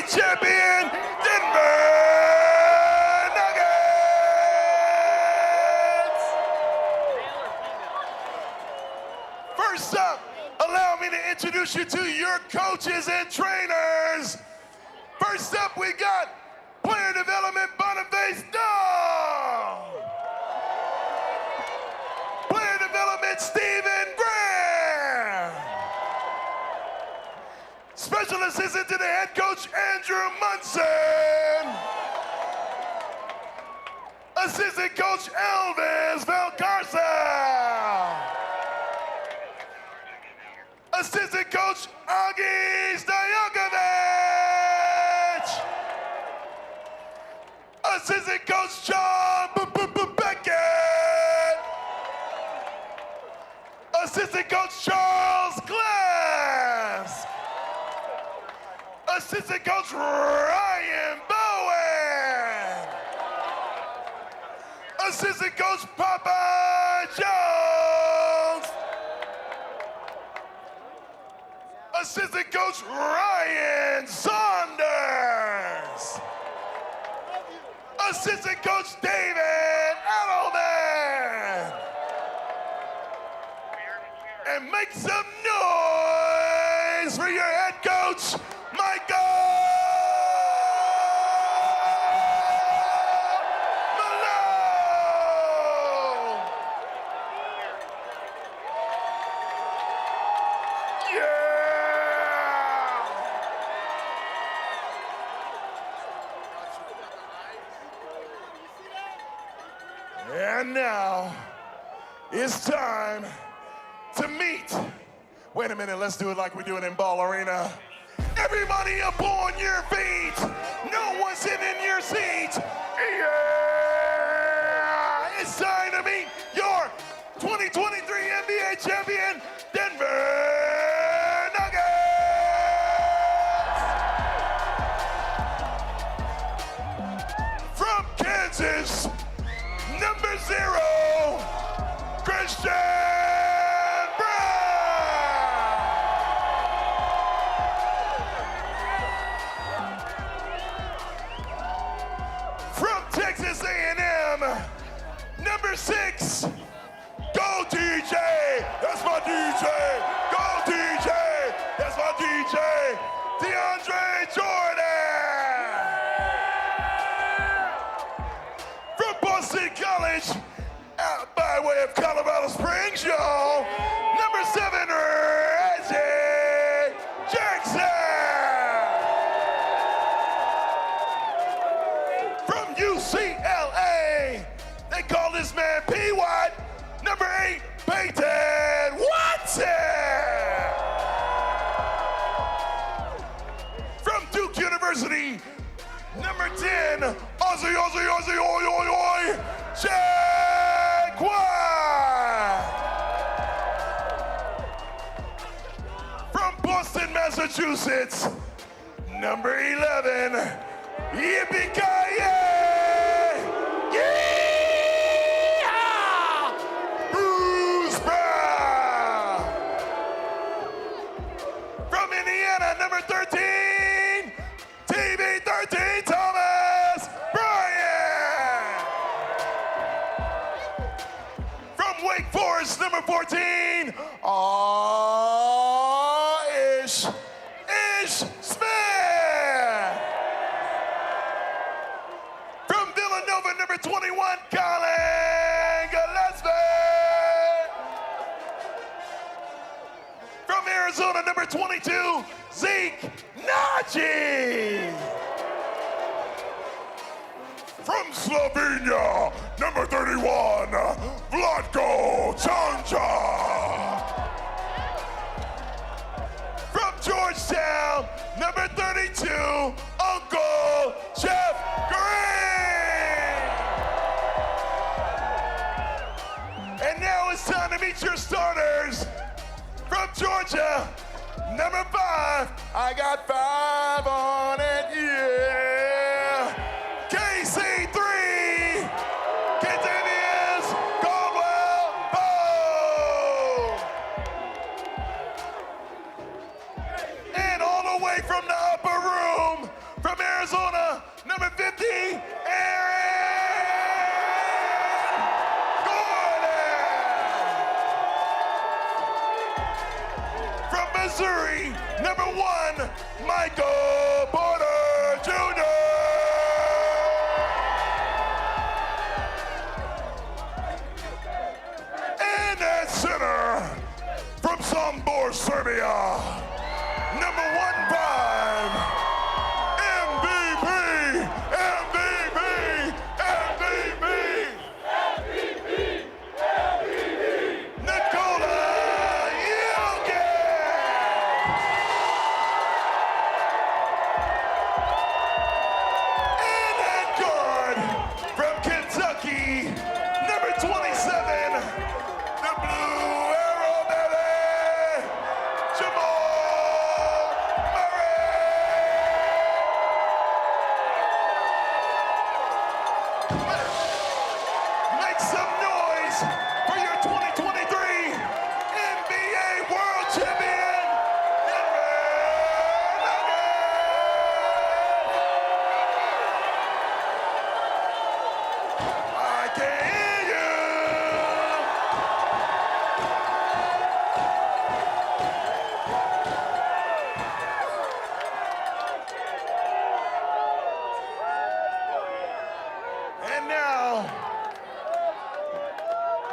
champion, Denver Nuggets! First up, allow me to introduce you to your coaches and trainers. First up, we got player development, Boniface Dahl. Player development, Stephen Graham. Special assistant to the head coach, Andrew Munson. Assistant coach, Elvis Valcarcel. Assistant coach, Augie Stojakovic. Assistant coach, John Beckett. Assistant coach, Charles Glass. Assistant coach, Ryan Bowen. Assistant coach, Papa Jones. Assistant coach, Ryan Saunders. Assistant coach, David Edelman. And make some noise for your head coach, Michael Malone. Yeah! And now it's time to meet. Wait a minute, let's do it like we do it in Ball Arena. Everybody up on your feet. No one sitting in your seat. Yeah! It's time to meet your 2023 NBA champion, Denver Nuggets. From Kansas, number 0, Christian. Texas A&M, number 6, go DJ, that's my DJ, go DJ, that's my DJ, DeAndre Jordan. From Boston College, out by way of Colorado Springs, y'all, number 7, Reggie Jackson. UCLA, they call this man P-Watt, number 8, Peyton Watson. From Duke University, number 10, Ozzy, oi, oi, oi, Jaguar. From Boston, Massachusetts, number 11, Yippee-ki-yay! Bruce Brown! From Indiana, number 13, TB13, Thomas Bryant! From Wake Forest, number 14, Ish Smith! From Villanova, number 21, Colin Gillespie. From Arizona, number 22, Zeke Naji. From Slovenia, number 31, Vlatko Čanča. From Georgetown, number 32, Uncle Jeff Green. And now it's time to meet your starters. From Georgia, number 5, I got 5 on it, yeah. KC3, Kentavious Caldwell Pope. And all the way from the upper room,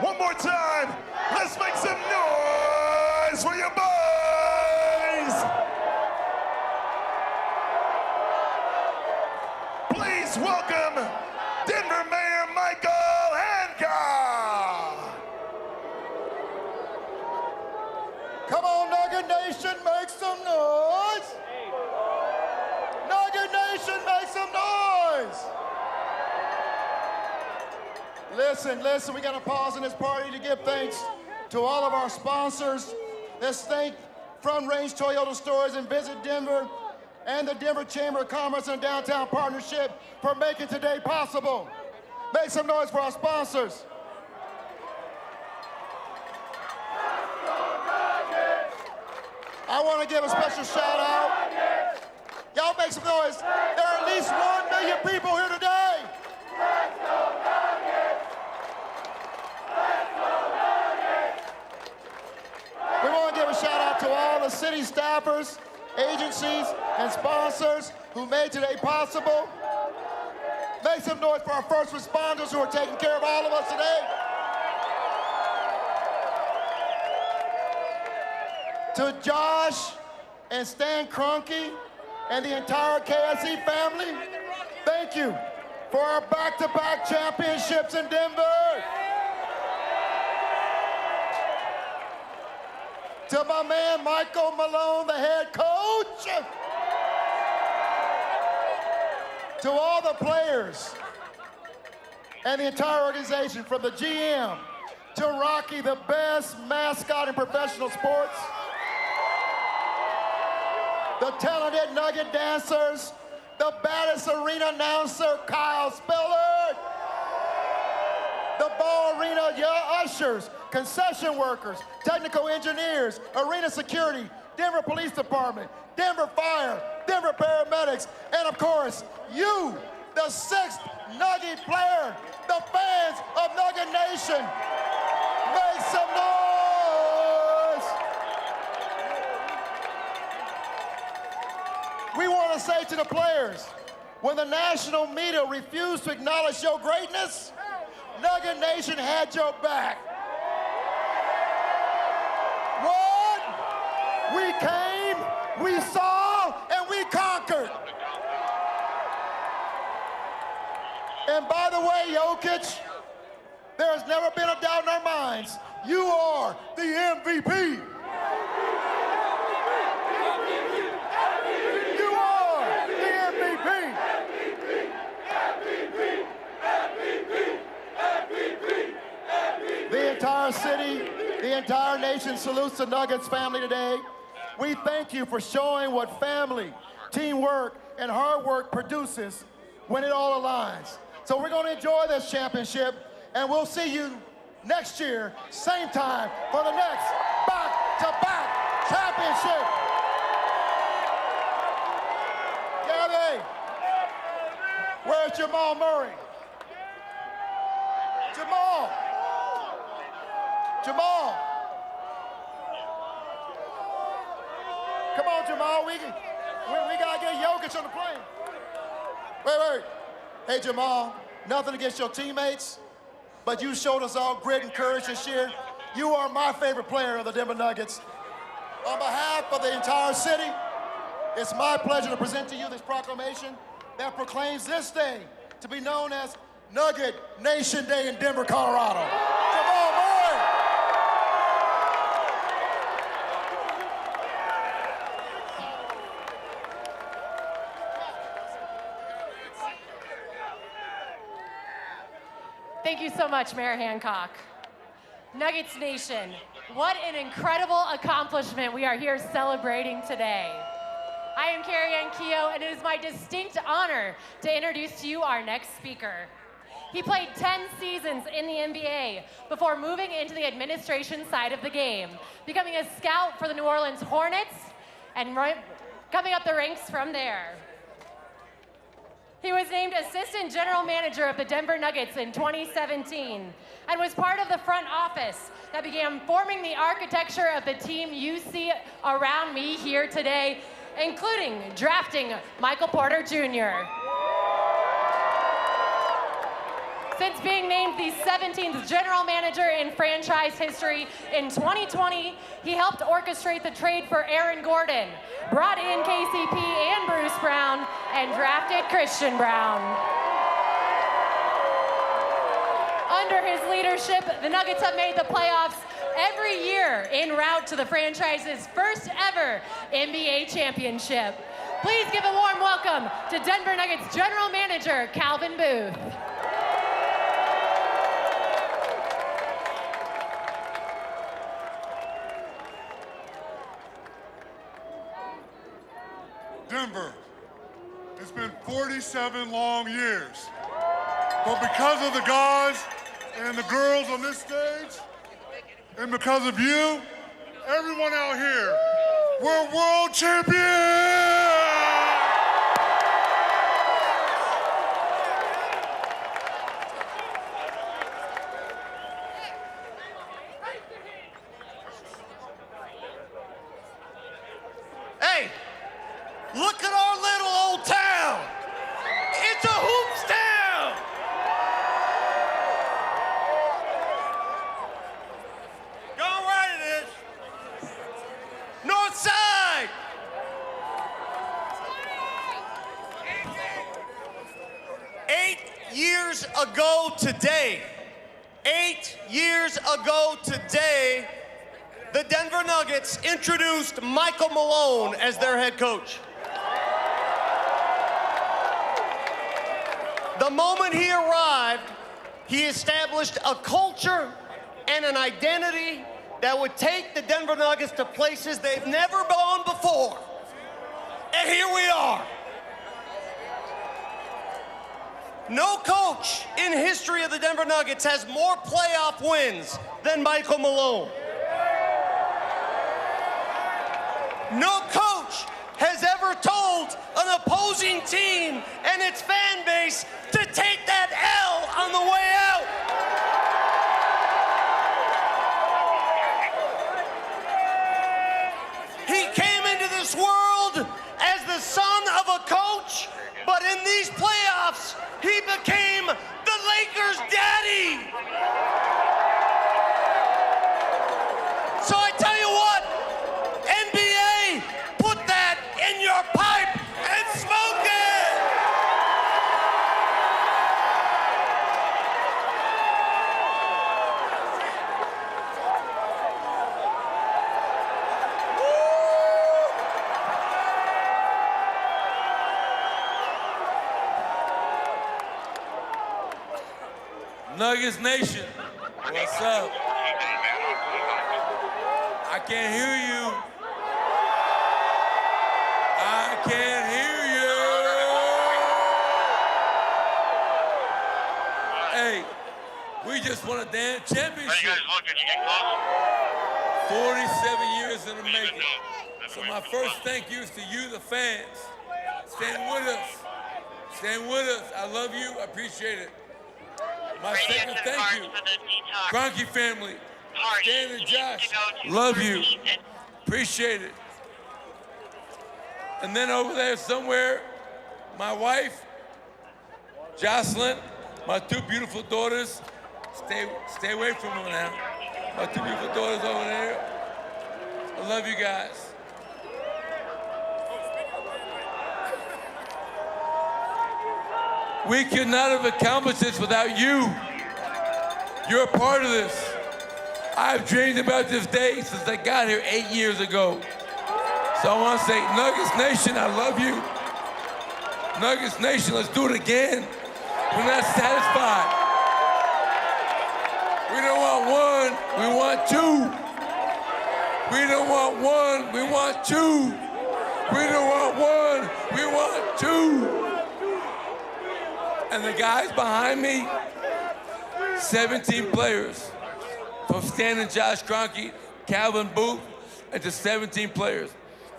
One more time. Let's make some noise for your boys. Please welcome Denver Mayor Michael Hancock. Come on, Nugget Nation, make some noise. Nugget Nation, make some noise. Listen, we got to pause in this party to give thanks to all of our sponsors. Let's thank Front Range Toyota Stores and Visit Denver and the Denver Chamber of Commerce and Downtown Partnership for making today possible. Make some noise for our sponsors. I want to give a special shout out. Y'all make some noise. There are at least 1 million people here today. Let's go Nuggets! Let's go Nuggets! We want to give a shout out to all the city staffers, agencies, and sponsors who made today possible. Make some noise for our first responders who are taking care of all of us today. To Josh and Stan Kroenke and the entire KSE family, thank you for our back-to-back championships in Denver. To my man, Michael Malone, the head coach. To all the players and the entire organization, from the GM to Rocky, the best mascot in professional sports. The talented Nugget dancers, the baddest arena announcer, Kyle Spillard, the ball arena ushers, concession workers, technical engineers, arena security, Denver Police Department, Denver Fire, Denver Paramedics, and of course, you, the 6th Nugget player, the fans of Nugget Nation. Make some noise! We want to say to the players, when the national media refused to acknowledge your greatness, Nugget Nation had your back. What? We came, we saw, and we conquered. And by the way, Jokic, there has never been a doubt in our minds. You are the MVP. You are the MVP. The entire city, the entire nation salutes the Nuggets family today. We thank you for showing what family, teamwork, and hard work produces when it all aligns. So we're going to enjoy this championship, and we'll see you next year, same time, for the next back-to-back championship. Gabby, where's Jamal Murray? Jamal. Come on, Jamal, we gotta get Jokic on the plane. Wait. Hey, Jamal, nothing against your teammates, but you showed us all grit and courage this year. You are my favorite player of the Denver Nuggets. On behalf of the entire city, it's my pleasure to present to you this proclamation that proclaims this day to be known as Nugget Nation Day in Denver, Colorado. Jamal Murray! Thank you so much, Mayor Hancock. Nuggets Nation, what an incredible accomplishment we are here celebrating today. I am Carrie Ann Keough, and it is my distinct honor to introduce to you our next speaker. He played 10 seasons in the NBA before moving into the administration side of the game, becoming a scout for the New Orleans Hornets, and coming up the ranks from there. He was named Assistant General Manager of the Denver Nuggets in 2017 and was part of the front office that began forming the architecture of the team you see around me here today, including drafting Michael Porter Jr. Since being named the 17th general manager in franchise history in 2020, he helped orchestrate the trade for Aaron Gordon, brought in KCP and Bruce Brown, and drafted Christian Brown. Under his leadership, the Nuggets have made the playoffs every year en route to the franchise's first ever NBA championship. Please give a warm welcome to Denver Nuggets General Manager Calvin Booth. Denver, it's been 47 long years. But because of the guys and the girls on this stage, and because of you, everyone out here, we're world champions! Hey, look at our little old town. It's a hoops town. Go right it is. North side. Years ago today, 8 years ago today, the Denver Nuggets introduced Michael Malone as their head coach. The moment he arrived, he established a culture and an identity that would take the Denver Nuggets to places they've never gone before. And here we are. No coach in history of the Denver Nuggets has more playoff wins than Michael Malone. No coach has ever told an opposing team and its fan base to take that L on the way out. He came into this world as the son of a coach, but in these playoffs, he became the Lakers' daddy. So I tell you what, NBA, put that in your pipe and smoke it! Nuggets Nation, what's up? I can't hear you. I can't hear you. Hey, we just won a damn championship. 47 years in the making. So my first thank you is to you, the fans. Stand with us. Stand with us. I love you. I appreciate it. My second thank you, Kroenke family, Stan and Josh, love you, appreciate it. And then over there somewhere, my wife, Jocelyn, my two beautiful daughters, stay away from them now. My two beautiful daughters over there, I love you guys. We could not have accomplished this without you. You're a part of this. I've dreamed about this day since I got here 8 years ago. So I want to say, Nuggets Nation, I love you. Nuggets Nation, let's do it again. We're not satisfied. We don't want one, we want two. We don't want one, we want two. We don't want one, we want two. And the guys behind me, 17 players. From Stan and Josh Kroenke, Calvin Booth, and to 17 players.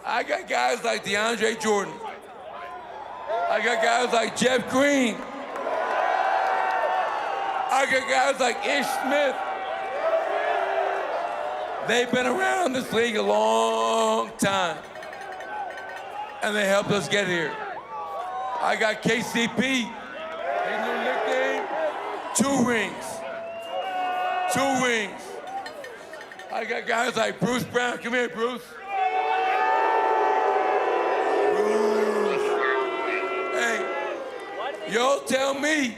I got guys like DeAndre Jordan. I got guys like Jeff Green. I got guys like Ish Smith. They've been around this league a long time. And they helped us get here. I got KCP. His new nickname, 2 rings. 2 rings. I got guys like Bruce Brown. Come here, Bruce. Bruce. Hey, y'all tell me,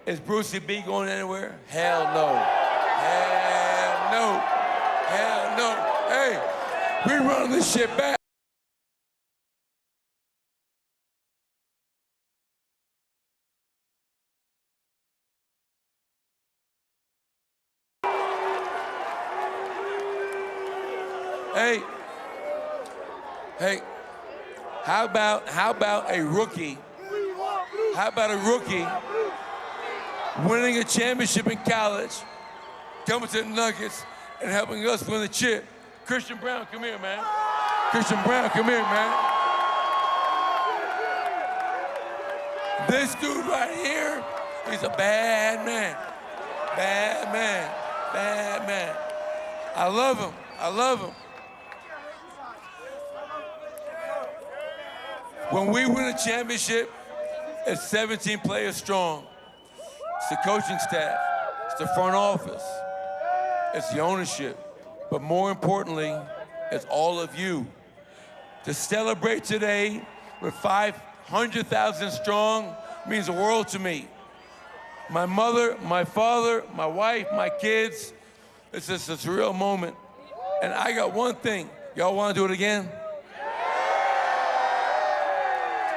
is Brucey B going anywhere? Hell no. Hell no. Hell no. Hey, we running this shit back. Hey, how about a rookie? How about a rookie winning a championship in college, coming to the Nuggets, and helping us win the chip? Christian Brown, come here, man. Christian Brown, come here, man. This dude right here, he's a bad man. Bad man. Bad man. I love him. I love him. When we win a championship, it's 17 players strong. It's the coaching staff, it's the front office, it's the ownership, but more importantly, it's all of you. To celebrate today with 500,000 strong means the world to me. My mother, my father, my wife, my kids, it's just a surreal moment. And I got one thing. Y'all want to do it again?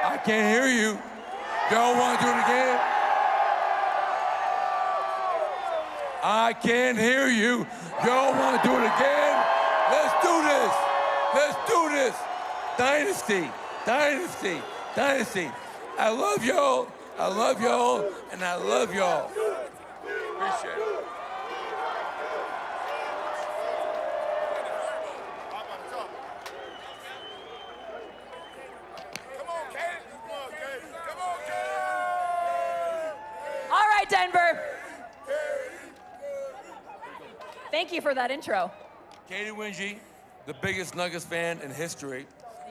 I can't hear you. Y'all want to do it again? I can't hear you. Y'all want to do it again? Let's do this. Let's do this. Dynasty, dynasty, dynasty. I love y'all. I love y'all, and I love y'all. Appreciate it. Denver. Thank you for that intro. Katie Wingy, the biggest Nuggets fan in history.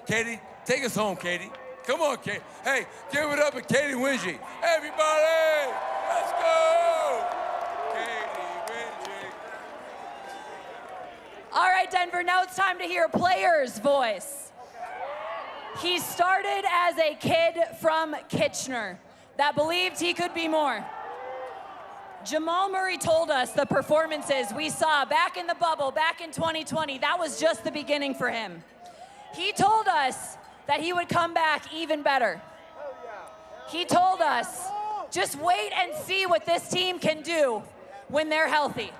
Katie, take us home, Katie. Come on, Katie. Hey, give it up to Katie Wingy. Everybody, let's go. Katie Wingy. All right, Denver, now it's time to hear a player's voice. He started as a kid from Kitchener that believed he could be more. Jamal Murray told us the performances we saw back in the bubble, back in 2020, that was just the beginning for him. He told us that he would come back even better. He told us, just wait and see what this team can do when they're healthy.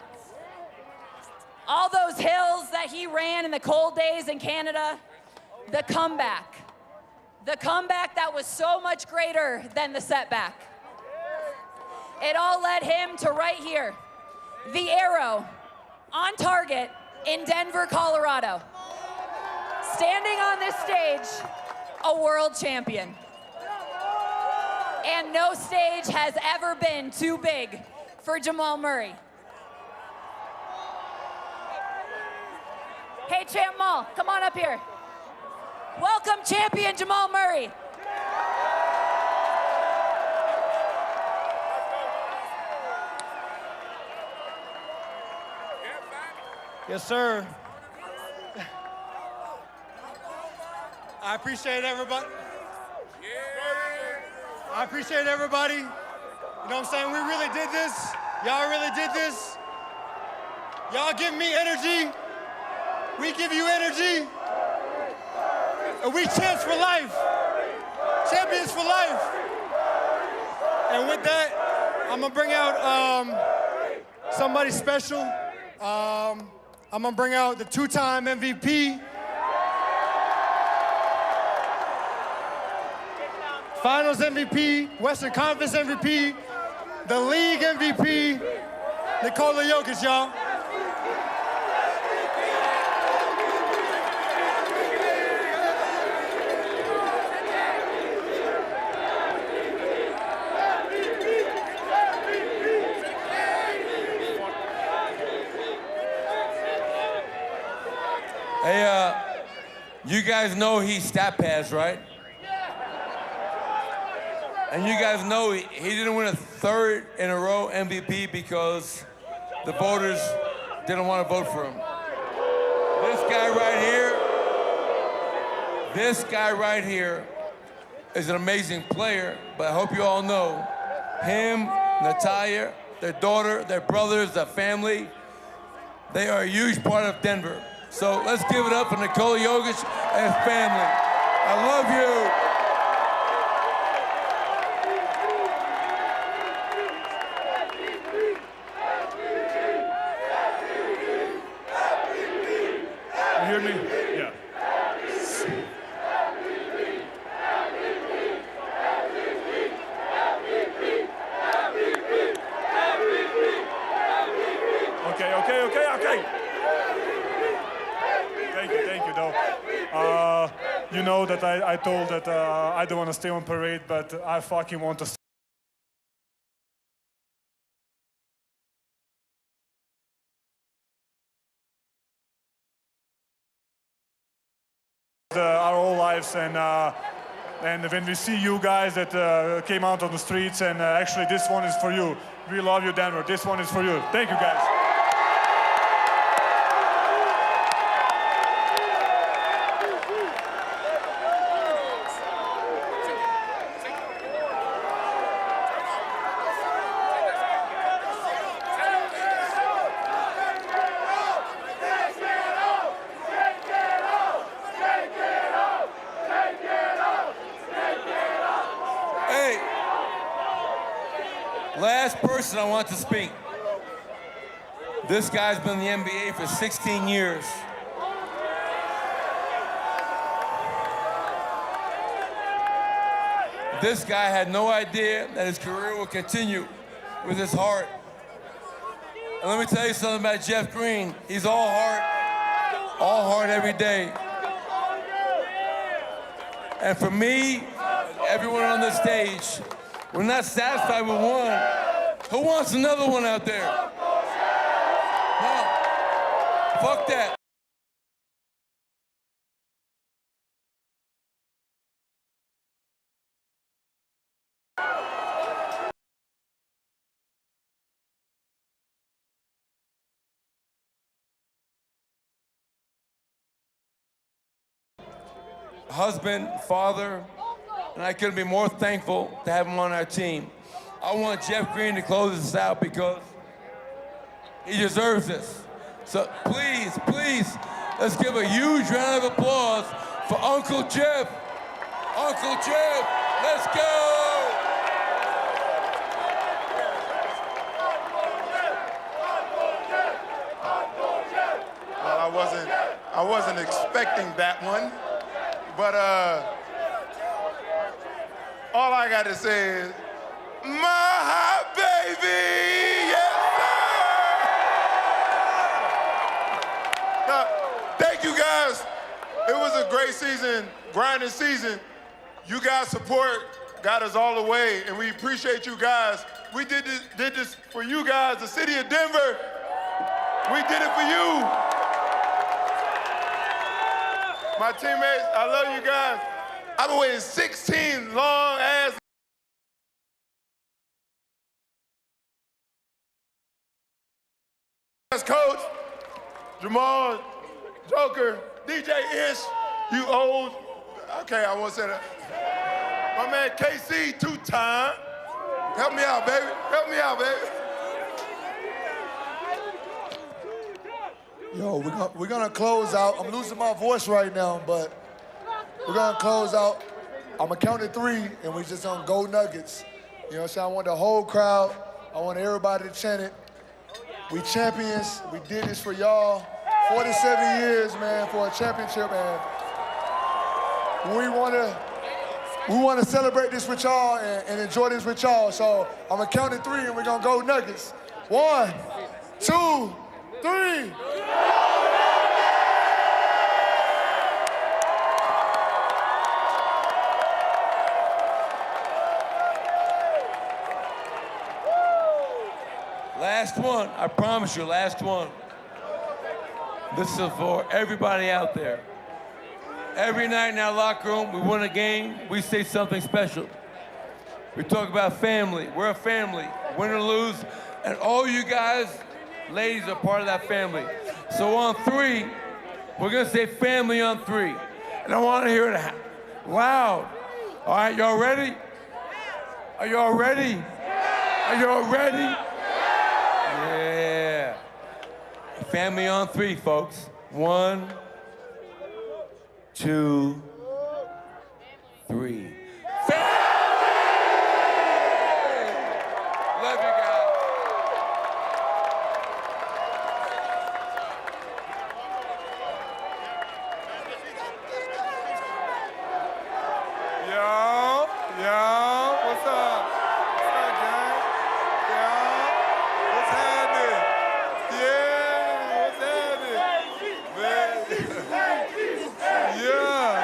All those hills that he ran in the cold days in Canada, the comeback that was so much greater than the setback. It all led him to right here, the arrow on target in Denver, Colorado. Standing on this stage, a world champion. And no stage has ever been too big for Jamal Murray. Hey, Champ Mal, come on up here. Welcome, champion Jamal Murray. Yes, sir. I appreciate everybody. I appreciate everybody. You know what I'm saying? We really did this. Y'all really did this. Y'all give me energy. We give you energy. And we champs for life. Champions for life. And with that, I'm gonna bring out somebody special. I'm gonna bring out the two-time MVP, Finals MVP, Western Conference MVP, the league MVP, Nikola Jokic, y'all. Hey, you guys know he stat pads, right? And you guys know he didn't win a third in a row MVP because the voters didn't want to vote for him. This guy right here is an amazing player, but I hope you all know him, Natalia, their daughter, their brothers, their family, they are a huge part of Denver. So let's give it up for Nikola Jokic and his family. I love you. You hear me? Yeah. Okay. Thank you, though. You know that I told that I don't want to stay on parade, but I fucking want to stay. Our whole lives, and when we see you guys that came out on the streets, and actually this one is for you. We love you, Denver. This one is for you. Thank you, guys. Last person I want to speak. This guy's been in the NBA for 16 years. This guy had no idea that his career would continue with his heart. And let me tell you something about Jeff Green. He's all heart every day. And for me, everyone on this stage, we're not satisfied with one. Who wants another one out there? No. Fuck that. Husband, father, and I couldn't be more thankful to have him on our team. I want Jeff Green to close this out because he deserves this. So please, let's give a huge round of applause for Uncle Jeff. Uncle Jeff, let's go! Well, I wasn't expecting that one, but all I got to say is, my baby, yes, sir. Thank you, guys. It was a great season, grinding season. You guys' support got us all the way, and we appreciate you guys. We did this for you guys, the city of Denver. We did it for you. My teammates, I love you guys. I've been waiting 16 long ass coach, Jamal, Joker, DJ Ish, you old. Okay, I won't say that. My man KC, two-time. Help me out, baby. Help me out, baby. Yo, we're gonna close out. I'm losing my voice right now, but we're gonna close out. I'm gonna count to 3, and we just gonna go Nuggets. You know what I'm saying? I want the whole crowd. I want everybody to chant it. We champions. We did this for y'all. 47 years, man, for a championship, man. We wanna celebrate this with y'all and enjoy this with y'all. So I'm gonna count to 3, and we're gonna go Nuggets. 1, 2, 3. Last one, I promise you, last one. This is for everybody out there. Every night in our locker room, we win a game, we say something special. We talk about family. We're a family, win or lose. And all you guys, ladies, are part of that family. So on 3, we're gonna say family on 3. And I wanna hear it loud. All right, y'all ready? Are y'all ready? Are y'all ready? Yeah. Family on 3, folks. 1, 2, 3. Love you guys. Yo, what's up? What's up, gang? Yo, what's happening? Yeah, what's happening? Yeah.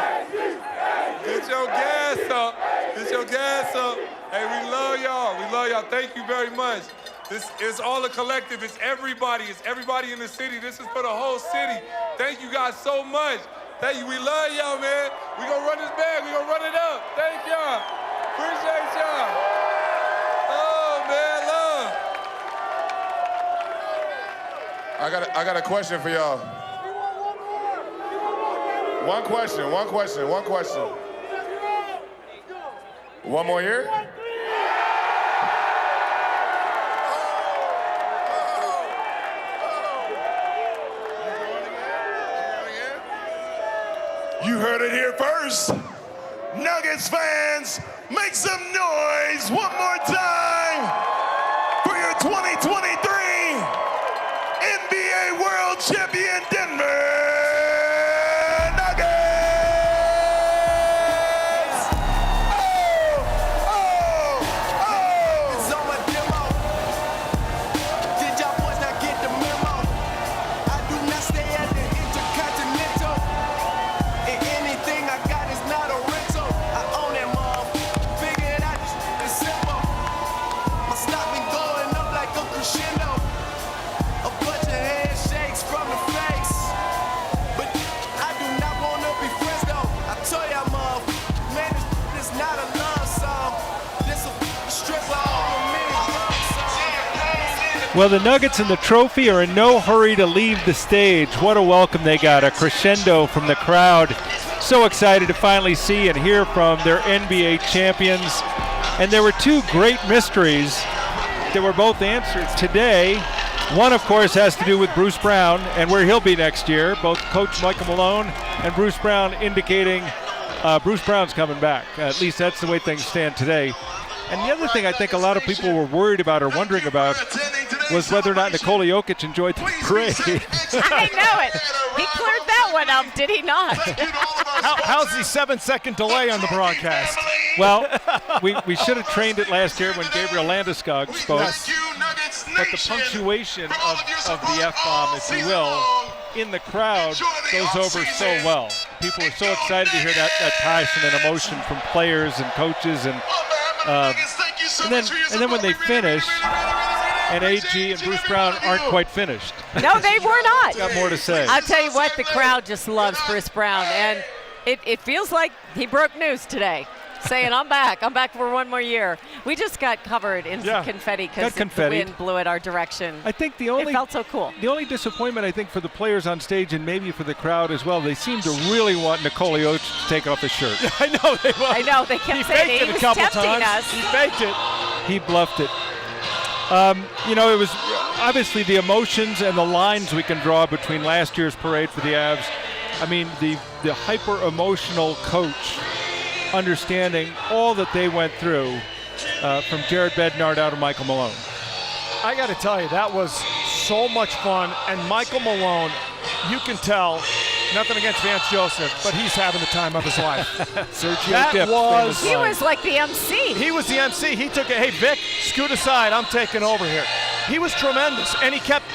Get your gas up. Get your gas up. Hey, we love y'all. We love y'all. Thank you very much. This is all a collective. It's everybody. It's everybody in the city. This is for the whole city. Thank you guys so much. Thank you. We love y'all, man. We gonna run this back. We gonna run it up. Thank y'all. Appreciate y'all. Oh, man, love. I got a question for y'all. One question. One more year? You heard it here first. Nuggets fans, make some noise one more time for your 2023 NBA World Champion Denver Nuggets! It's on my demo. Did y'all boys not get the memo? I do not stay at the Intercontinental. And anything I got is not a rental. I own that mom. Figure it out, it's simple. My stock been going up like a crescendo. A bunch of handshakes from the face. But I do not want to be friends though. I tell y'all, mom, man, this is not a love song. This a strip over me. Well, the Nuggets and the trophy are in no hurry to leave the stage. What a welcome they got, a crescendo from the crowd. So excited to finally see and hear from their NBA champions. And there were 2 great mysteries that were both answered today. One, of course, has to do with Bruce Brown and where he'll be next year. Both Coach Michael Malone and Bruce Brown indicating Bruce Brown's coming back. At least that's the way things stand today. And the other thing I think a lot of people were worried about or wondering about was whether or not Nikola Jokic enjoyed the parade. I know it. He cleared that one up, did he not? How's the 7-second delay on the broadcast? Well, we should have trained it last year when Gabriel Landeskog spoke. Yes. But the punctuation of the F-bomb, if you will, in the crowd goes over so well. People are so excited to hear that passion and emotion from players and coaches. And then when they finish, and AG and Bruce Brown aren't quite finished. No, they were not. Got more to say. I'll tell you what, the crowd just loves Bruce Brown. And it feels like he broke news today, saying, I'm back for one more year. We just got covered in some confetti because the wind blew it our direction. I think it felt so cool. The only disappointment, I think, for the players on stage and maybe for the crowd as well, they seem to really want Nikola Jokic to take off his shirt. I know they will. I know, they kept saying he was tempting us. He faked it. He bluffed it. It was obviously the emotions and the lines we can draw between last year's parade for the Avs. I mean, the hyper-emotional coach understanding all that they went through from Jared Bednar down to Michael Malone. I got to tell you, that was so much fun. And Michael Malone, you can tell, nothing against Vance Joseph, but he's having the time of his life. He was like the MC. He was the MC. He took it. Hey, Vic, scoot aside. I'm taking over here. He was tremendous, and he kept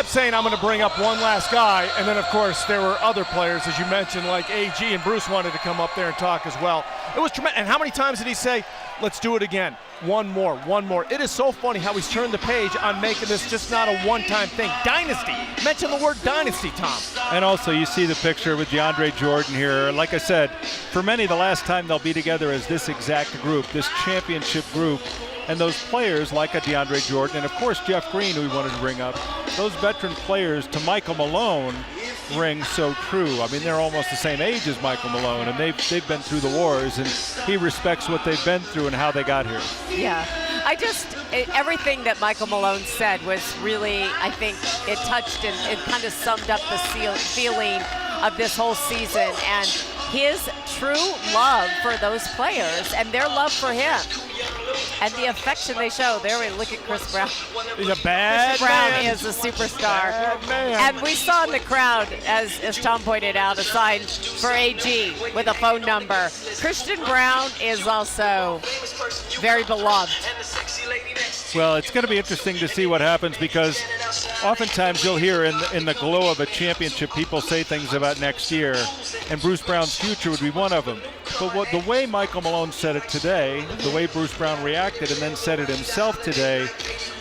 saying, I'm going to bring up one last guy. And then, of course, there were other players, as you mentioned, like AG, and Bruce wanted to come up there and talk as well. It was tremendous. And how many times did he say, let's do it again? One more, one more. It is so funny how he's turned the page on making this just not a one-time thing. Dynasty. Mention the word dynasty, Tom. And also you see the picture with DeAndre Jordan here. Like I said, for many, the last time they'll be together as this exact group, this championship group. And those players like a DeAndre Jordan, and of course Jeff Green, who we wanted to bring up, those veteran players to Michael Malone ring so true. I mean, they're almost the same age as Michael Malone, and they've been through the wars, and he respects what they've been through and how they got here. Yeah. Everything that Michael Malone said was really, I think, it touched and it kind of summed up the feeling of this whole season and his true love for those players and their love for him. And the affection they show. There we look at Chris Brown. He's a bad Chris Brown man. is a superstar. Bad man. And we saw in the crowd, as Tom pointed out, a sign for AG with a phone number. Christian Brown is also very beloved. Well, it's going to be interesting to see what happens because oftentimes you'll hear in the glow of a championship people say things about next year, and Bruce Brown's future would be one of them. But the way Michael Malone said it today, the way Bruce Brown reacted and then said it himself today,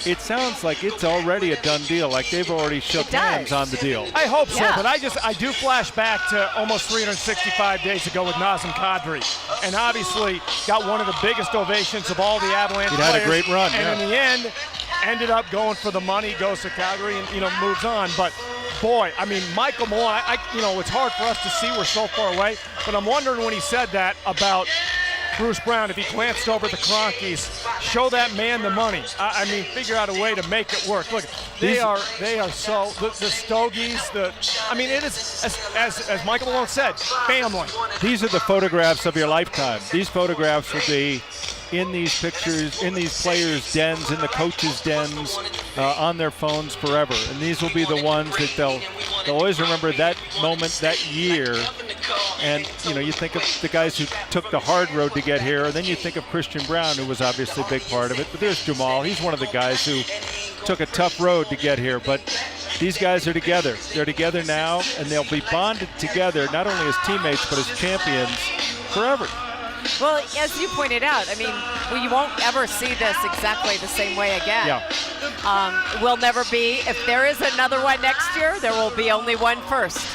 it sounds like it's already a done deal, like they've already shook hands on the deal. I hope so, but I do flash back to almost 365 days ago with Nazem Kadri, and obviously got one of the biggest ovations of all the Avalanche players. He had a great run, and in the end, ended up going for the money, goes to Calgary, and moves on. But boy, I mean, Michael Malone, it's hard for us to see, we're so far away, but I'm wondering when he said that about Bruce Brown, if he glanced over the Cronkies, show that man the money. I mean, figure out a way to make it work. Look, they are so, the Stogies, it is, as Michael Malone said, family. These are the photographs of your lifetime. These photographs will be in these pictures, in these players' dens, in the coaches' dens, on their phones forever. And these will be the ones that they'll always remember that moment, that year. And, you think of the guys who took the hard road to get here, and then you think of Christian Brown, who was obviously a big part of it. But there's Jamal. He's one of the guys who took a tough road to get here. But these guys are together. They're together now, and they'll be bonded together, not only as teammates, but as champions forever. Well, as you pointed out, I mean, you won't ever see this exactly the same way again. Yeah. Will never be. If there is another one next year, there will be only one first.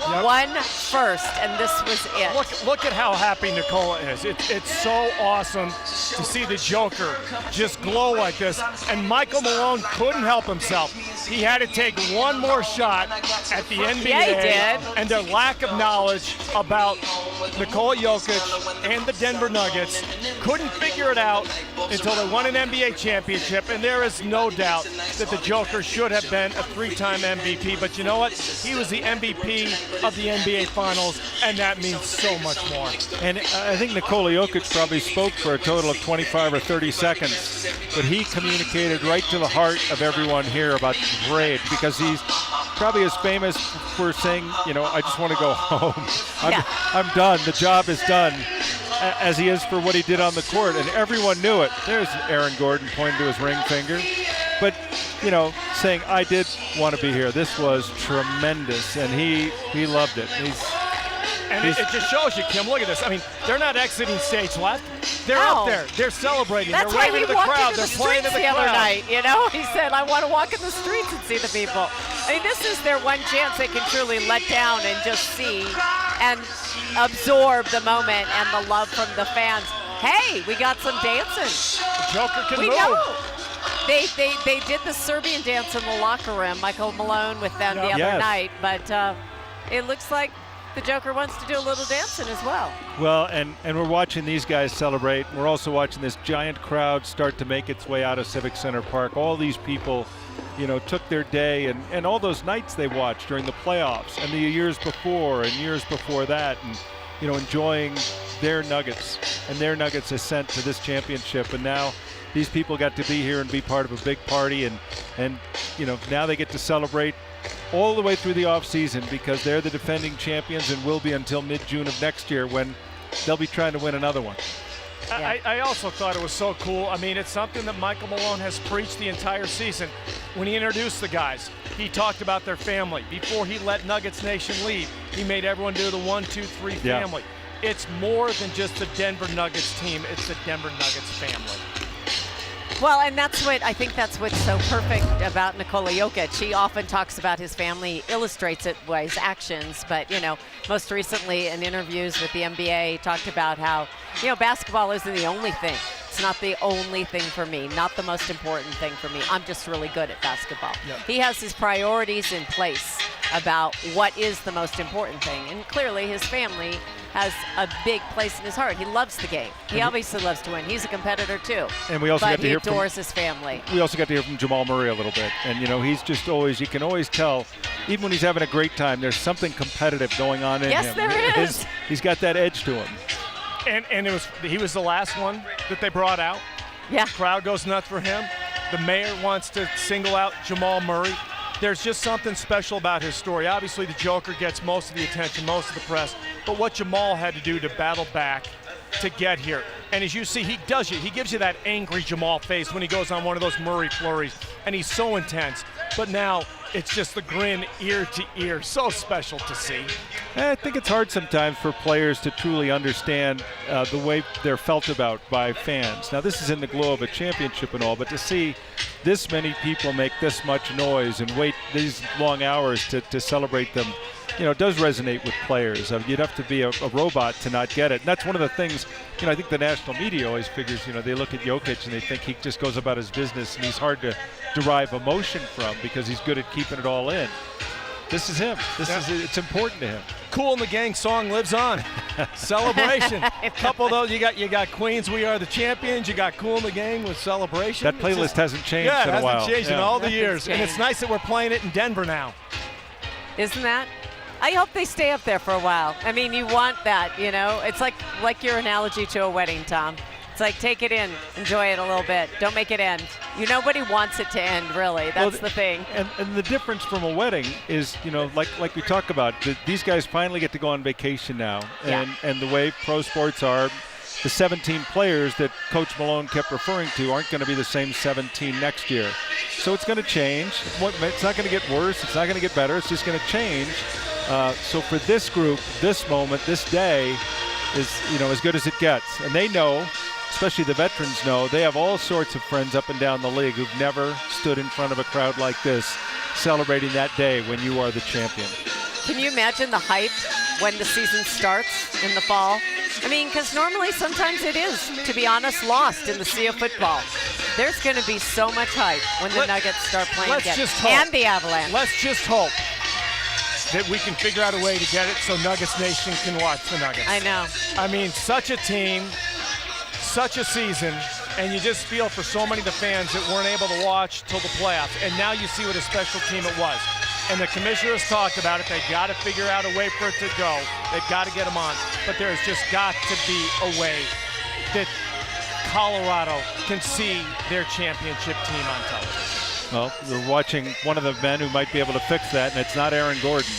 Yep. One first, and this was it. Look at how happy Nikola is. It's so awesome to see the Joker just glow like this. And Michael Malone couldn't help himself. He had to take one more shot at the NBA. Yeah, he did. And their lack of knowledge about Nikola Jokic and the Denver Nuggets couldn't figure it out until they won an NBA championship. And there is no doubt that the Joker should have been a three-time MVP. But you know what? He was the MVP of the NBA Finals, and that means so much more. And I think Nikola Jokic probably spoke for a total of 25 or 30 seconds, but he communicated right to the heart of everyone here about the parade, because he's probably as famous for saying, I just want to go home. I'm done. The job is done, as he is for what he did on the court, and everyone knew it. There's Aaron Gordon pointing to his ring finger. But, saying, I did want to be here. This was tremendous, and he loved it. It just shows you, Kim, look at this. I mean, they're not exiting stage left. They're out there. They're celebrating. That's they're why waving he to the walked crowd. into the They're playing to streets the the other crowd. night. He said, I want to walk in the streets and see the people. I mean, this is their one chance they can truly let down and just see and absorb the moment and the love from the fans. Hey, we got some dancing. The Joker can we move. know. They did the Serbian dance in the locker room, Michael Malone with them the other night, but it looks like the Joker wants to do a little dancing as well. Well, and we're watching these guys celebrate. We're also watching this giant crowd start to make its way out of Civic Center Park. All these people, took their day, and all those nights they watched during the playoffs and the years before and years before that, and enjoying their Nuggets and their Nuggets' ascent to this championship. And now these people got to be here and be part of a big party, and now they get to celebrate all the way through the offseason, because they're the defending champions and will be until mid-June of next year, when they'll be trying to win another one. I also thought it was so cool. I mean, it's something that Michael Malone has preached the entire season. When he introduced the guys, he talked about their family. Before he let Nuggets Nation leave, he made everyone do the 1, 2, 3 family. it's more than just the Denver Nuggets team, it's the Denver Nuggets family. Well, and I think that's what's so perfect about Nikola Jokic. He often talks about his family, illustrates it by his actions, but, most recently in interviews with the NBA, he talked about how, basketball isn't the only thing. It's not the only thing for me, not the most important thing for me. I'm just really good at basketball. Yep. He has his priorities in place about what is the most important thing, and clearly his family has a big place in his heart. He loves the game. He obviously loves to win. He's a competitor too. And we also got to hear he adores his family. We also got to hear from Jamal Murray a little bit. And he's just always, you can always tell, even when he's having a great time, there's something competitive going on in him. Yes, there is. He's got that edge to him. And he was the last one that they brought out. Yeah. Crowd goes nuts for him. The mayor wants to single out Jamal Murray. There's just something special about his story. Obviously, the Joker gets most of the attention, most of the press, but what Jamal had to do to battle back to get here. And as you see, he does it. He gives you that angry Jamal face when he goes on one of those Murray flurries, and he's so intense. But now it's just the grin ear to ear. So special to see. I think it's hard sometimes for players to truly understand the way they're felt about by fans. Now, this is in the glow of a championship and all, but to see this many people make this much noise and wait these long hours to celebrate them, it does resonate with players. You'd have to be a robot to not get it. And that's one of the things, I think the national media always figures, they look at Jokic and they think he just goes about his business and he's hard to derive emotion from because he's good at keeping it all in. This is him. It's important to him. Kool and the Gang song lives on. Celebration. Couple of those, you got Queens, We Are the Champions. You got Kool and the Gang with Celebration. That playlist hasn't changed in a while. Yeah, it hasn't changed in all the years. And it's nice that we're playing it in Denver now. Isn't that? I hope they stay up there for a while. I mean, you want that, It's like your analogy to a wedding, Tom. It's like, take it in, enjoy it a little bit. Don't make it end. Nobody wants it to end, really. That's the thing. And the difference from a wedding is, like we talk about, these guys finally get to go on vacation now. And the way pro sports are, the 17 players that Coach Malone kept referring to aren't going to be the same 17 next year. So it's going to change. It's not going to get worse. It's not going to get better. It's just going to change. So for this group, this moment, this day is, as good as it gets. And they know, especially the veterans know, they have all sorts of friends up and down the league who've never stood in front of a crowd like this celebrating that day when you are the champion. Can you imagine the hype when the season starts in the fall? I mean, because normally sometimes it is, to be honest, lost in the sea of football. There's going to be so much hype when the Nuggets start playing again. And the Avalanche. Let's just hope that we can figure out a way to get it so Nuggets Nation can watch the Nuggets. I know. I mean, such a team, such a season, and you just feel for so many of the fans that weren't able to watch till the playoffs, and now you see what a special team it was. And the commissioner has talked about it. They've got to figure out a way for it to go. They've got to get them on. But there's just got to be a way that Colorado can see their championship team on television. Well, we're watching one of the men who might be able to fix that, and it's not Aaron Gordon.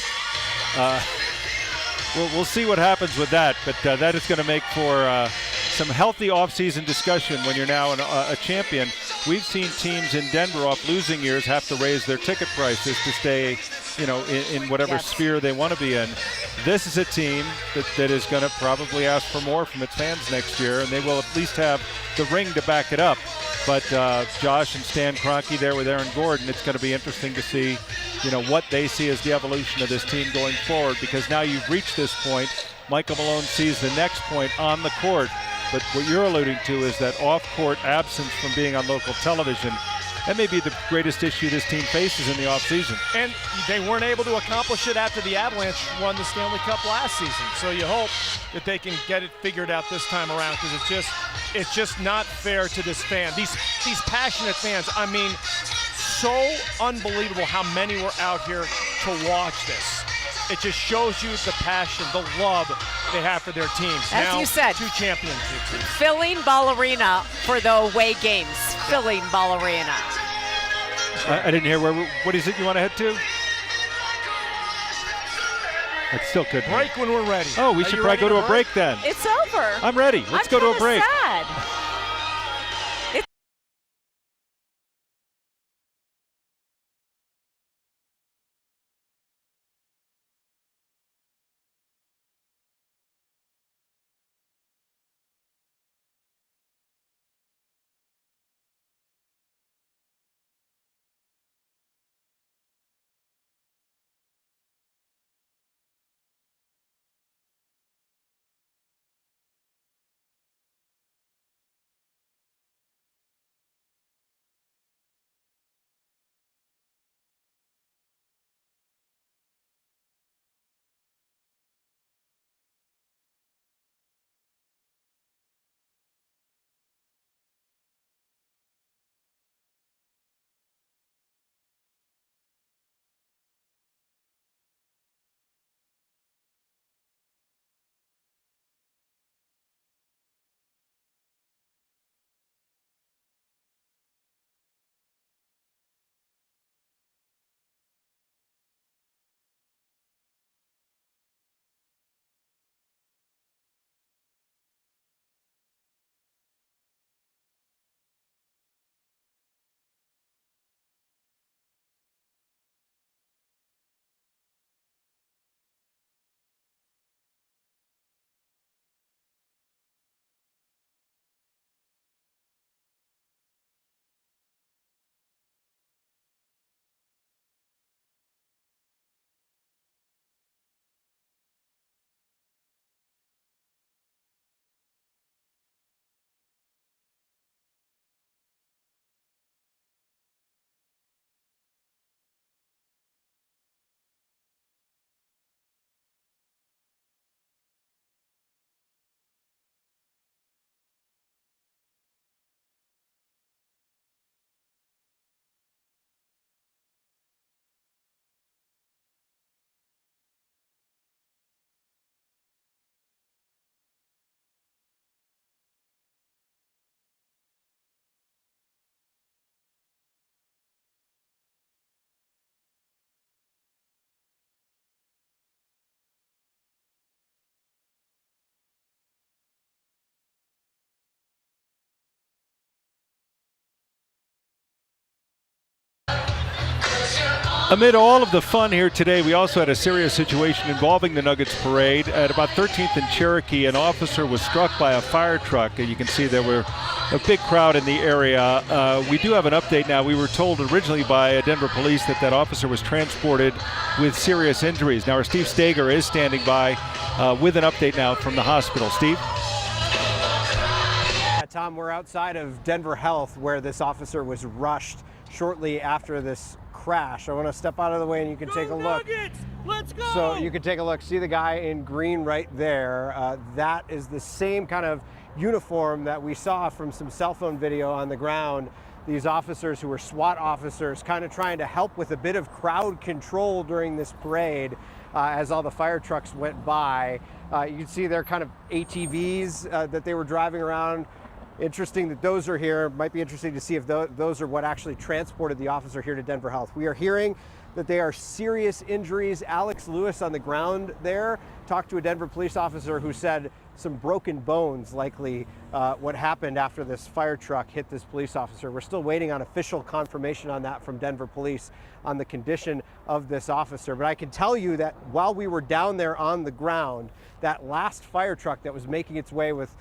We'll see what happens with that, but that is going to make for some healthy offseason discussion when you're now a champion. We've seen teams in Denver off losing years have to raise their ticket prices to stay, in whatever sphere they want to be in. This is a team that is going to probably ask for more from its fans next year, and they will at least have the ring to back it up. But Josh and Stan Kroenke there with Aaron Gordon, it's going to be interesting to see, what they see as the evolution of this team going forward, because now you've reached this point. Michael Malone sees the next point on the court. But what you're alluding to is that off-court absence from being on local television. That may be the greatest issue this team faces in the offseason. And they weren't able to accomplish it after the Avalanche won the Stanley Cup last season. So you hope that they can get it figured out this time around, because it's just not fair to this fan. These passionate fans, I mean, so unbelievable how many were out here to watch this. It just shows you the passion, the love they have for their teams. As now, you said, 2 championships. Filling Ball Arena for the away games. Filling Ball Arena. I didn't hear what is it you want to head to? It still could break when we're ready. Oh, we should probably go to a break then. It's over. I'm ready. Let's go to a break. Sad. Amid all of the fun here today, we also had a serious situation involving the Nuggets parade. At about 13th and Cherokee, an officer was struck by a fire truck. You can see there were a big crowd in the area. We do have an update now. We were told originally by Denver police that that officer was transported with serious injuries. Now our Steve Stager is standing by with an update now from the hospital. Steve? Tom, we're outside of Denver Health where this officer was rushed shortly after this crash. I want to step out of the way and you can take a look. Nuggets! Let's go! So you can take a look. See the guy in green right there? That is the same kind of uniform that we saw from some cell phone video on the ground. These officers who were SWAT officers kind of trying to help with a bit of crowd control during this parade as all the fire trucks went by. You can see their kind of ATVs that they were driving around. Interesting that those are here. Might be interesting to see if those are what actually transported the officer here to Denver Health. We are hearing that they are serious injuries. Alex Lewis on the ground there talked to a Denver police officer who said some broken bones likely what happened after this fire truck hit this police officer. We're still waiting on official confirmation on that from Denver police on the condition of this officer. But I can tell you that while we were down there on the ground, that last fire truck that was making its way with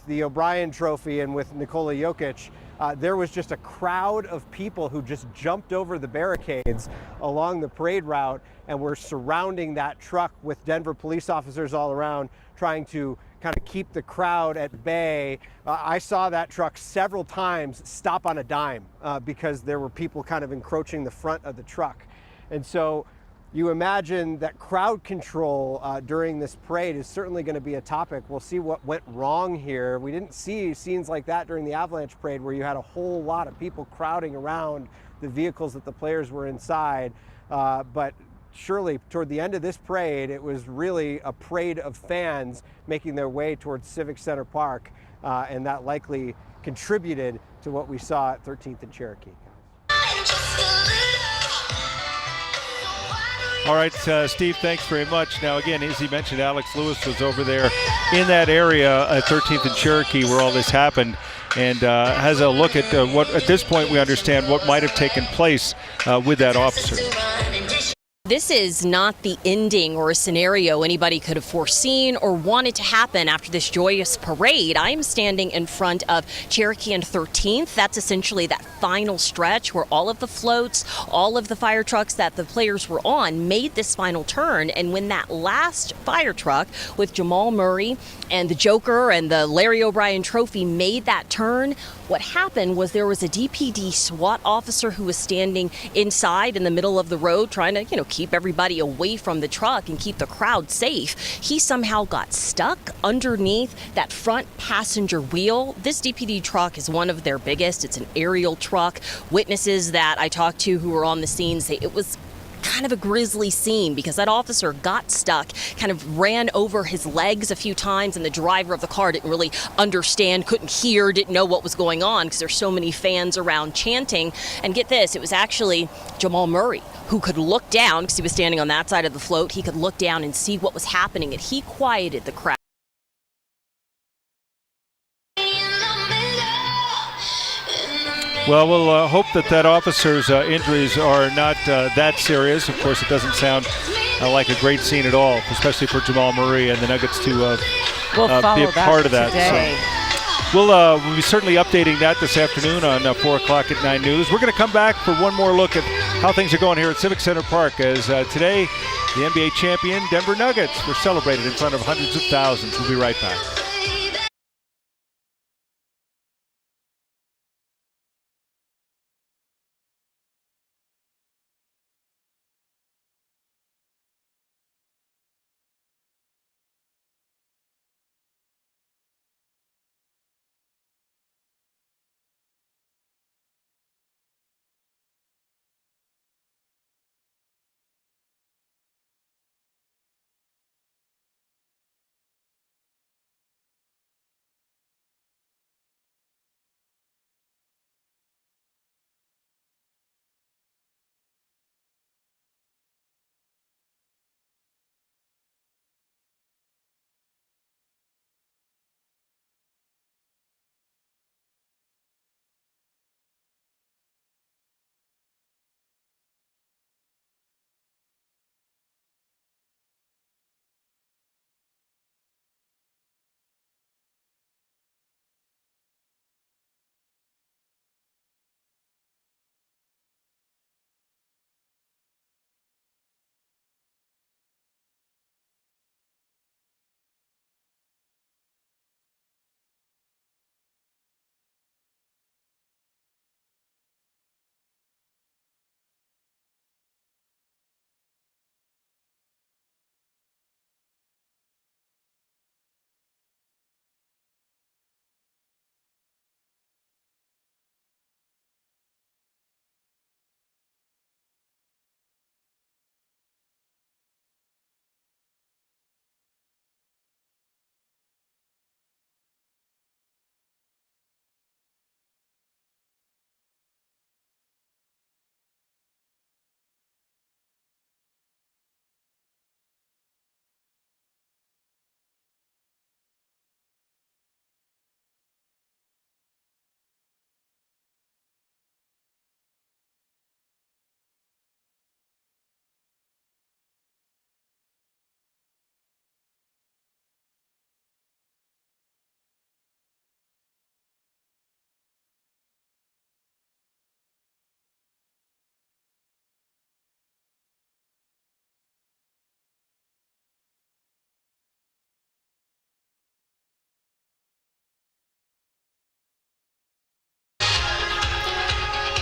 the O'Brien Trophy and with Nikola Jokic, there was just a crowd of people who just jumped over the barricades along the parade route and were surrounding that truck with Denver police officers all around, trying to kind of keep the crowd at bay. I saw that truck several times stop on a dime because there were people kind of encroaching the front of the truck. And so you imagine that crowd control during this parade is certainly going to be a topic. We'll see what went wrong here. We didn't see scenes like that during the Avalanche parade where you had a whole lot of people crowding around the vehicles that the players were inside. But surely toward the end of this parade, it was really a parade of fans making their way towards Civic Center Park. And that likely contributed to what we saw at 13th and Cherokee. All right, Steve, thanks very much. Now, again, as he mentioned, Alex Lewis was over there in that area at 13th and Cherokee where all this happened and has a look at what, at this point, we understand what might have taken place with that officer. This is not the ending or a scenario anybody could have foreseen or wanted to happen after this joyous parade. I am standing in front of Cherokee and 13th. That's essentially that final stretch where all of the floats, all of the fire trucks that the players were on made this final turn. And when that last fire truck with Jamal Murray and the Joker and the Larry O'Brien Trophy made that turn, what happened was there was a DPD SWAT officer who was standing inside in the middle of the road trying to, keep everybody away from the truck and keep the crowd safe. He somehow got stuck underneath that front passenger wheel. This DPD truck is one of their biggest. It's an aerial truck. Witnesses that I talked to who were on the scene say it was kind of a grisly scene because that officer got stuck, kind of ran over his legs a few times, and the driver of the car didn't really understand, couldn't hear, didn't know what was going on because there's so many fans around chanting. And get this, it was actually Jamal Murray who could look down because he was standing on that side of the float. He could look down and see what was happening, and he quieted the crowd. Well, we'll hope that officer's injuries are not that serious. Of course, it doesn't sound like a great scene at all, especially for Jamal Murray and the Nuggets to be a part of that. So we'll be certainly updating that this afternoon on 4 o'clock at 9 News. We're going to come back for one more look at how things are going here at Civic Center Park as today the NBA champion Denver Nuggets were celebrated in front of hundreds of thousands. We'll be right back.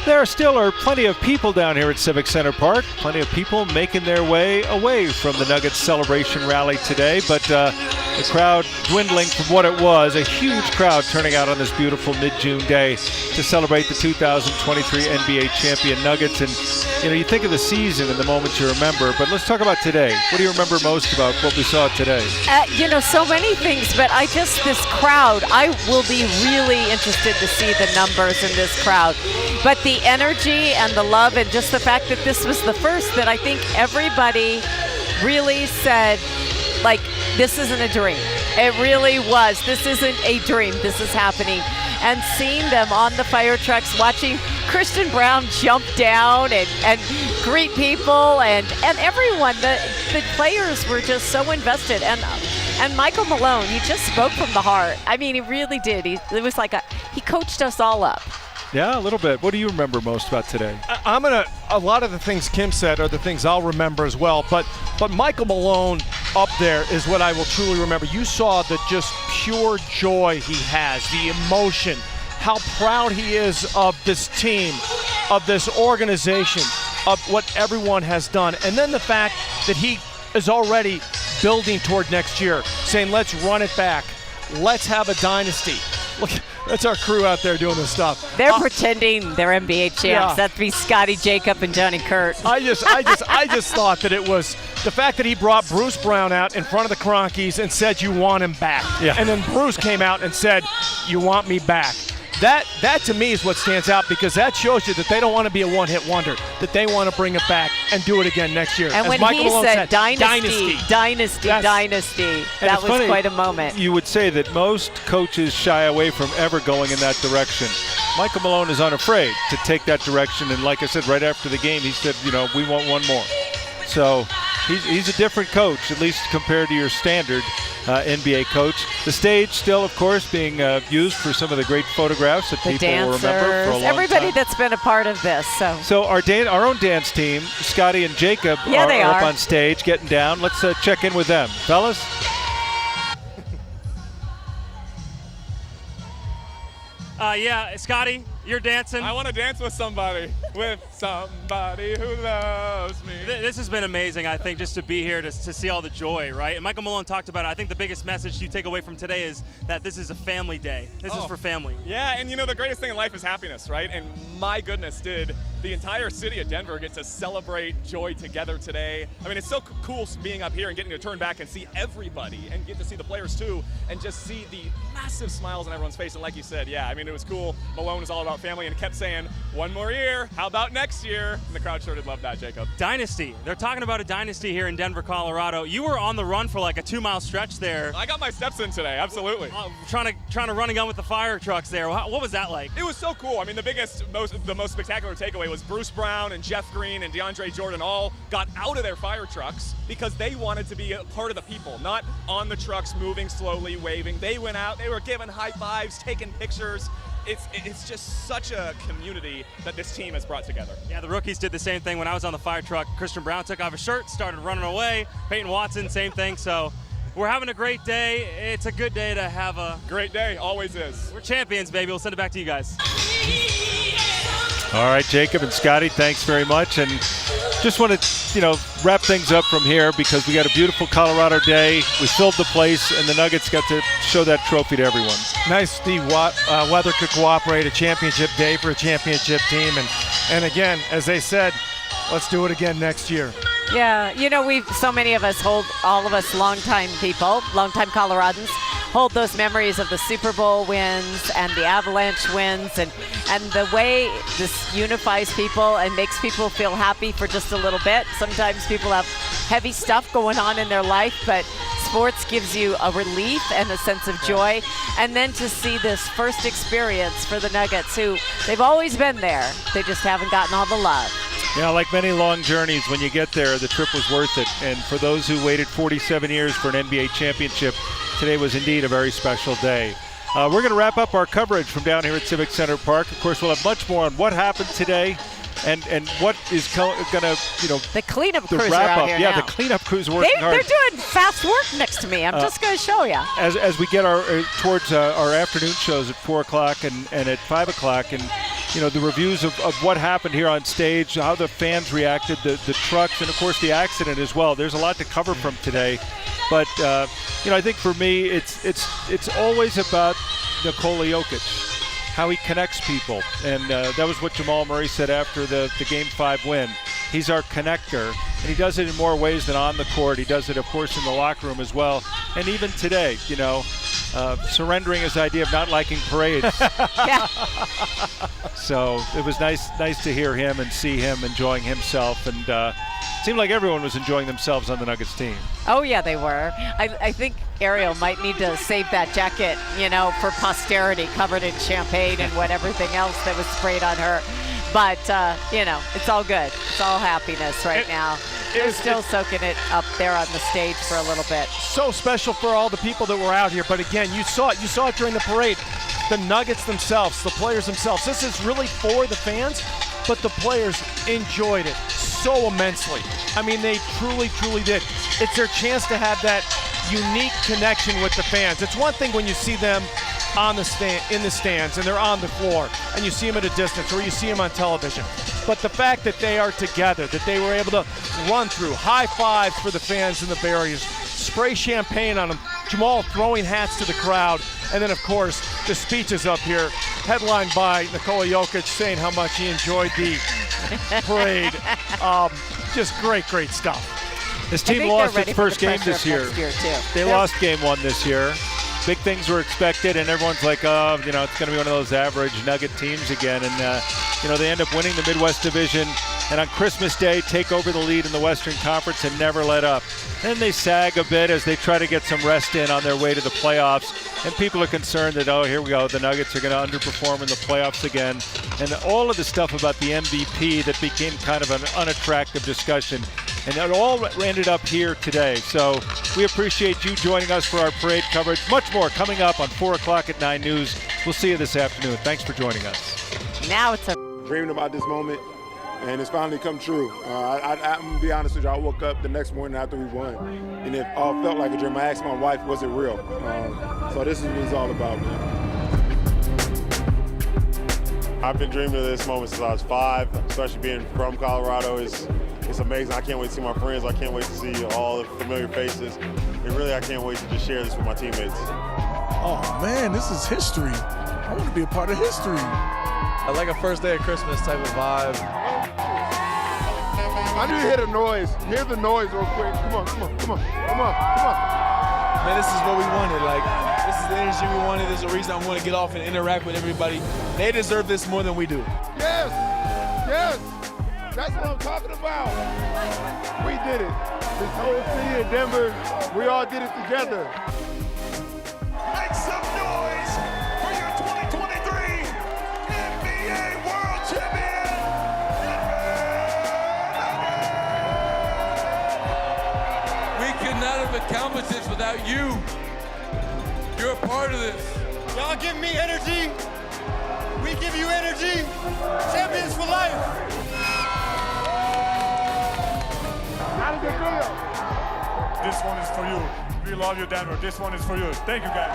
There still are plenty of people down here at Civic Center Park, plenty of people making their way away from the Nuggets celebration rally today, but the crowd dwindling from what it was, a huge crowd turning out on this beautiful mid-June day to celebrate the 2023 NBA champion Nuggets. And you think of the season and the moments you remember, but let's talk about today. What do you remember most about what we saw today? So many things, but this crowd, I will be really interested to see the numbers in this crowd. But the energy and the love, and just the fact that this was the first, that I think everybody really said, like, this isn't a dream. It really was. This isn't a dream. This is happening. And seeing them on the fire trucks, watching Christian Braun jump down and greet people, and everyone, the players were just so invested. And Michael Malone, he just spoke from the heart. I mean, he really did. It was like he coached us all up. Yeah, a little bit. What do you remember most about today? A lot of the things Kim said are the things I'll remember as well, but Michael Malone up there is what I will truly remember. You saw the just pure joy he has, the emotion, how proud he is of this team, of this organization, of what everyone has done. And then the fact that he is already building toward next year, saying, let's run it back. Let's have a dynasty. Look, that's our crew out there doing this stuff. They're pretending they're NBA champs. Yeah. That'd be Scotty, Jacob, and Johnny Kurt. I just thought that it was the fact that he brought Bruce Brown out in front of the Cronkies and said, you want him back. Yeah. And then Bruce came out and said, you want me back. That to me is what stands out, because that shows you that they don't want to be a one-hit wonder, that they want to bring it back and do it again next year. And as when Michael he Malone said dynasty, that was funny, quite a moment. You would say that most coaches shy away from ever going in that direction. Michael Malone is unafraid to take that direction, and like I said, right after the game, he said, we want one more. So he's a different coach, at least compared to your standard NBA coach. The stage still, of course, being used for some of the great photographs that people will remember for a long everybody time. That's been a part of this. So our own dance team, Scotty and Jacob, are up on stage getting down. Let's check in with them. Fellas? Yeah, Scotty, you're dancing. I want to dance with somebody who loves me. This has been amazing, I think, just to be here to see all the joy, right? And Michael Malone talked about it. I think the biggest message you take away from today is that this is a family day. This is for family. Yeah, and the greatest thing in life is happiness, right? And my goodness, did the entire city of Denver get to celebrate joy together today. I mean, it's so cool being up here and getting to turn back and see everybody and get to see the players too and just see the massive smiles on everyone's face. And like you said, yeah, I mean, it was cool. Malone is all about family and kept saying, one more year, how about next year? And the crowd sure did love that, Jacob. Dynasty. They're talking about a dynasty here in Denver, Colorado. You were on the run for like a 2-mile stretch there. I got my steps in today, absolutely. Trying to run a gun with the fire trucks there. What was that like? It was so cool. I mean, the most spectacular takeaway was Bruce Brown and Jeff Green and DeAndre Jordan all got out of their fire trucks because they wanted to be a part of the people, not on the trucks moving slowly, waving. They went out, they were giving high fives, taking pictures. It's just such a community that this team has brought together. Yeah, the rookies did the same thing when I was on the fire truck. Christian Braun took off his shirt, started running away. Peyton Watson, same thing. So we're having a great day. It's a good day to have a great day. Always is. We're champions, baby. We'll send it back to you guys. All right, Jacob and Scotty, thanks very much. And just want to, wrap things up from here because we got a beautiful Colorado day. We filled the place, and the Nuggets got to show that trophy to everyone. Nice the weather could cooperate, a championship day for a championship team. And again, as they said, let's do it again next year. Yeah, so many of us all of us longtime people, longtime Coloradans, hold those memories of the Super Bowl wins and the Avalanche wins and the way this unifies people and makes people feel happy for just a little bit. Sometimes people have heavy stuff going on in their life, but sports gives you a relief and a sense of joy. And then to see this first experience for the Nuggets, who they've always been there, they just haven't gotten all the love. Yeah, like many long journeys, when you get there, the trip was worth it. And for those who waited 47 years for an NBA championship, today was indeed a very special day. We're going to wrap up our coverage from down here at Civic Center Park. Of course, we'll have much more on what happened today and what is going to, the cleanup crews wrap are out up. here Yeah, now. the cleanup crews working hard. They're doing fast work next to me. I'm just going to show you. As we get towards our afternoon shows at 4 o'clock and at 5 o'clock, and the reviews of what happened here on stage, how the fans reacted, the trucks, and of course the accident as well. There's a lot to cover from today, but I think for me it's always about Nikola Jokic, how he connects people, and that was what Jamal Murray said after the Game 5 win. He's our connector, and he does it in more ways than on the court. He does it, of course, in the locker room as well, and even today, surrendering his idea of not liking parades. Yeah. So it was nice to hear him and see him enjoying himself, and it seemed like everyone was enjoying themselves on the Nuggets team. Oh yeah, they were. I think Ariel might need to save that jacket, for posterity, covered in champagne and everything else that was sprayed on her. But, it's all good. It's all happiness right now. They're still soaking it up there on the stage for a little bit. So special for all the people that were out here. But again, you saw it. You saw it during the parade. The Nuggets themselves, the players themselves. This is really for the fans, but the players enjoyed it so immensely. I mean, they truly, truly did. It's their chance to have that unique connection with the fans. It's one thing when you see them in the stands and they're on the floor and you see them at a distance or you see them on television. But the fact that they are together, that they were able to run through, high fives for the fans in the barriers, spray champagne on them, Jamal throwing hats to the crowd, and then of course the speeches up here, headlined by Nikola Jokic saying how much he enjoyed the parade. Just great stuff. His team lost its first game this year. They lost Game 1 this year. Big things were expected, and everyone's like, oh, it's going to be one of those average Nugget teams again. And, they end up winning the Midwest Division, and on Christmas Day, take over the lead in the Western Conference and never let up. Then they sag a bit as they try to get some rest in on their way to the playoffs. And people are concerned that, oh, here we go, the Nuggets are going to underperform in the playoffs again. And all of the stuff about the MVP that became kind of an unattractive discussion. And it all ended up here today. So we appreciate you joining us for our parade coverage. Much more coming up on 4 o'clock at 9 News. We'll see you this afternoon. Thanks for joining us. Now it's dreaming about this moment, and it's finally come true. I'm going to be honest with you. I woke up the next morning after we won, and it all felt like a dream. I asked my wife, was it real? So this is what it's all about, man. I've been dreaming of this moment since I was 5, especially being from Colorado. It's amazing. I can't wait to see my friends. I can't wait to see all the familiar faces. And really, I can't wait to just share this with my teammates. Oh, man, this is history. I want to be a part of history. I like a first day of Christmas type of vibe. I need to hear the noise. Hear the noise real quick. Come on. Man, this is what we wanted. This is the energy we wanted. There's a reason I want to get off and interact with everybody. They deserve this more than we do. Yes. That's what I'm talking about. We did it. This whole city of Denver, we all did it together. Make some noise for your 2023 NBA World Champion. We could not have accomplished this without you. You're a part of this. Y'all give me energy. We give you energy. Champions for life. How did it feel? This one is for you. We love you, Denver. This one is for you. Thank you, guys.